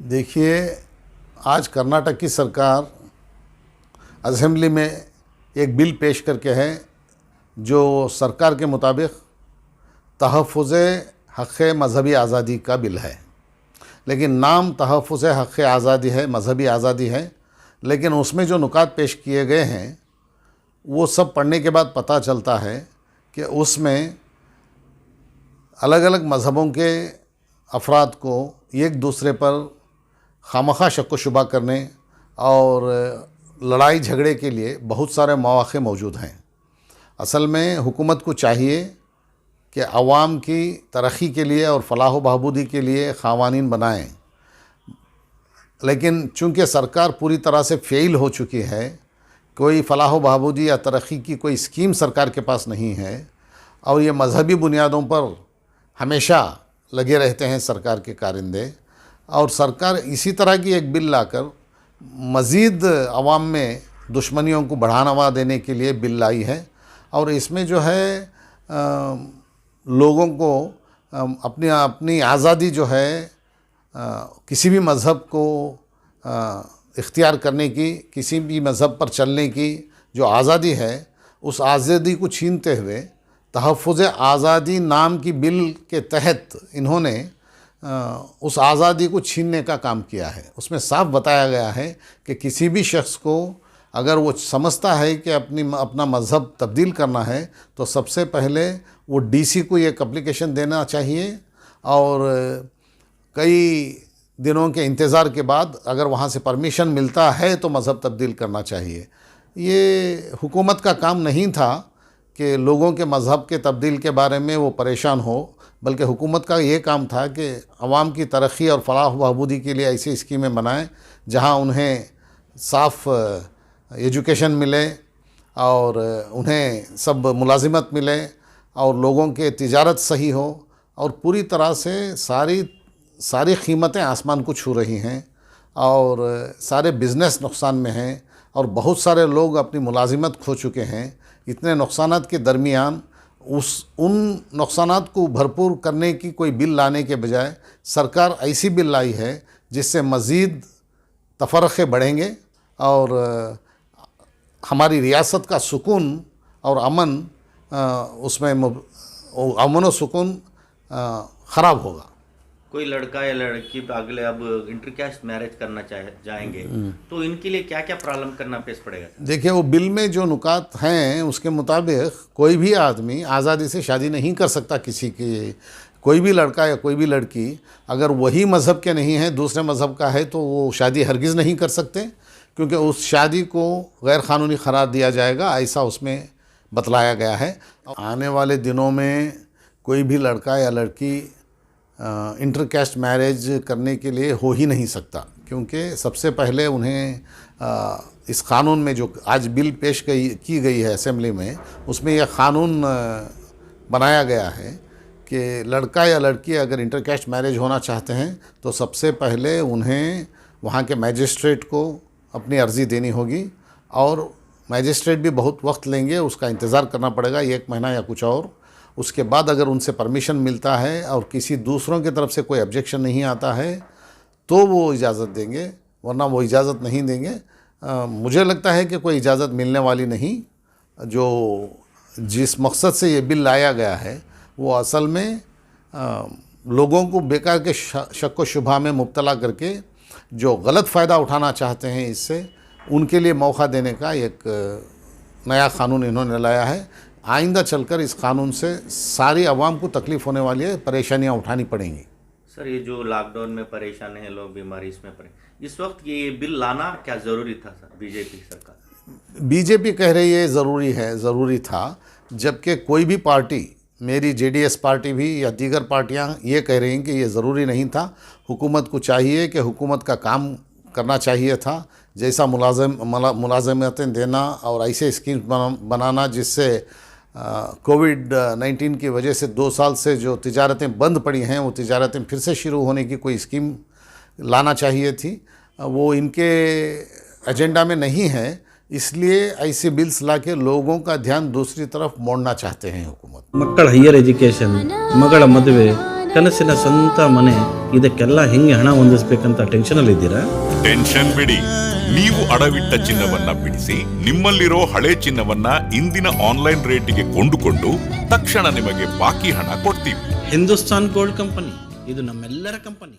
देखिए, आज कर्नाटक की सरकार असेंबली में एक बिल पेश करके है जो सरकार के मुताबिक तहफ़्फ़ुज़ हक़ मज़हबी आज़ादी का बिल है। लेकिन नाम तहफ़्फ़ुज़ हक़ आज़ादी है, मज़हबी आज़ादी है, लेकिन उसमें जो नुकात पेश किए गए हैं वो सब पढ़ने के बाद पता चलता है कि उसमें अलग अलग मज़हबों के अफराद को एक दूसरे पर खामखा शक व शुबा करने और लड़ाई झगड़े के लिए बहुत सारे मौक़े मौजूद हैं। असल में हुकूमत को चाहिए कि अवाम की तरक्की के लिए और फलाह बहबूदी के लिए क़वानीन बनाएं, लेकिन चूँकि सरकार पूरी तरह से फ़ेल हो चुकी है, कोई फलाह बहबूदी या तरक्की की कोई स्कीम सरकार के पास नहीं है और ये मज़हबी बुनियादों पर हमेशा लगे रहते हैं सरकार के कारिंदे। और सरकार इसी तरह की एक बिल लाकर मज़ीद अवाम में दुश्मनियों को बढ़ावा देने के लिए बिल लाई है। और इसमें जो है लोगों को अपनी आज़ादी जो है किसी भी मज़हब को इख्तियार करने की, किसी भी मज़हब पर चलने की जो आज़ादी है, उस आज़ादी को छीनते हुए तहफ़्फ़ुज़ आज़ादी नाम की बिल के तहत इन्होंने उस आज़ादी को छीनने का काम किया है। उसमें साफ बताया गया है कि किसी भी शख्स को अगर वो समझता है कि अपना मज़हब तब्दील करना है तो सबसे पहले वो डीसी को एक एप्लीकेशन देना चाहिए और कई दिनों के इंतज़ार के बाद अगर वहाँ से परमिशन मिलता है तो मज़हब तब्दील करना चाहिए। ये हुकूमत का काम नहीं था कि लोगों के मज़हब के तब्दील के बारे में वो परेशान हो, बल्कि हुकूमत का ये काम था कि अवाम की तरक्की और फलाह बहबूदी के लिए ऐसी स्कीमें बनाएं जहां उन्हें साफ़ एजुकेशन मिले और उन्हें सब मुलाजिमत मिले और लोगों के तिजारत सही हो। और पूरी तरह से सारी कीमतें आसमान को छू रही हैं और सारे बिज़नेस नुकसान में हैं और बहुत सारे लोग अपनी मुलाजिमत खो चुके हैं। इतने नुकसानात के दरमियान उन नुकसानात को भरपूर करने की कोई बिल लाने के बजाय सरकार ऐसी बिल लाई है जिससे मज़ीद तफ़र्क़े बढ़ेंगे और हमारी रियासत का सुकून और अमन उसमें अमन व सुकून ख़राब होगा। कोई लड़का या लड़की अगले अब इंटरकास्ट मैरिज करना जाएंगे तो इनके लिए क्या क्या प्रॉब्लम करना पेश पड़ेगा? देखिए, वो बिल में जो नुकात हैं उसके मुताबिक कोई भी आदमी आज़ादी से शादी नहीं कर सकता। किसी की कोई भी लड़का या कोई भी लड़की अगर वही मज़हब के नहीं है, दूसरे मज़हब का है, तो वो शादी हरगिज़ नहीं कर सकते, क्योंकि उस शादी को गैर क़ानूनी करार दिया जाएगा, ऐसा उसमें बतलाया गया है। आने वाले दिनों में कोई भी लड़का या लड़की इंटरकास्ट मैरिज करने के लिए हो ही नहीं सकता, क्योंकि सबसे पहले उन्हें इस क़ानून में जो आज बिल पेश की गई है असेंबली में, उसमें यह क़ानून बनाया गया है कि लड़का या लड़की अगर इंटरकास्ट मैरिज होना चाहते हैं तो सबसे पहले उन्हें वहाँ के मैजिस्ट्रेट को अपनी अर्ज़ी देनी होगी और मैजिस्ट्रेट भी बहुत वक्त लेंगे, उसका इंतज़ार करना पड़ेगा 1 महीना या कुछ और। उसके बाद अगर उनसे परमिशन मिलता है और किसी दूसरों की तरफ से कोई ऑब्जेक्शन नहीं आता है तो वो इजाज़त देंगे, वरना वो इजाज़त नहीं देंगे। मुझे लगता है कि कोई इजाज़त मिलने वाली नहीं। जो जिस मकसद से ये बिल लाया गया है वो असल में लोगों को बेकार के शक व शुबा में मुब्तला करके जो गलत फ़ायदा उठाना चाहते हैं इससे, उनके लिए मौका देने का एक नया क़ानून इन्होंने लाया है। आइंदा चलकर इस क़ानून से सारी आवाम को तकलीफ़ होने वाली है, परेशानियां उठानी पड़ेंगी। सर, ये जो लॉकडाउन में परेशान हैं लोग, बीमारी इसमें इस वक्त ये बिल लाना क्या ज़रूरी था सर? बीजेपी सरकार, बीजेपी कह रही है ज़रूरी था, जबकि कोई भी पार्टी, मेरी जेडीएस पार्टी भी या दीगर पार्टियां ये कह रही हैं कि ये ज़रूरी नहीं था। हुकूमत को चाहिए कि हुकूमत का काम करना चाहिए था, जैसा मुलाज़मतें देना और ऐसे स्कीम बनाना जिससे कोविड-19 की वजह से 2 साल से जो तिजारतें बंद पड़ी हैं वो तिजारतें फिर से शुरू होने की कोई स्कीम लाना चाहिए थी। वो इनके एजेंडा में नहीं है, इसलिए ऐसे बिल्स लाके लोगों का ध्यान दूसरी तरफ मोड़ना चाहते हैं हुकूमत। ಮಕ್ಕಳ ಹೈಯರ್ ಎಜುಕೇಷನ್, ಮಗಳ ಮದುವೆ, ಕನಸಿನ ಸ್ವಂತ ಮನೆ, ಇದಕ್ಕೆಲ್ಲ ಹೆಂಗೆ ಹಣ ಹೊಂದಿಸ್ಬೇಕಂತ ಟೆನ್ಷನಲ್ಲಿದ್ದೀರಾ? ಟೆನ್ಷನ್ ಬಿಡಿ, ನೀವು ಅಡವಿಟ್ಟ ಚಿನ್ನವನ್ನ ಬಿಡಿಸಿ ನಿಮ್ಮಲ್ಲಿರೋ ಹಳೆ ಚಿನ್ನವನ್ನ ಇಂದಿನ ಆನ್ಲೈನ್ ರೇಟಿಗೆ ಕೊಂಡುಕೊಂಡು ತಕ್ಷಣ ನಿಮಗೆ ಬಾಕಿ ಹಣ ಕೊಡ್ತೀವಿ. ಹಿಂದೂಸ್ತಾನ್ ಗೋಲ್ಡ್ ಕಂಪನಿ, ಇದು ನಮ್ಮೆಲ್ಲರ ಕಂಪನಿ.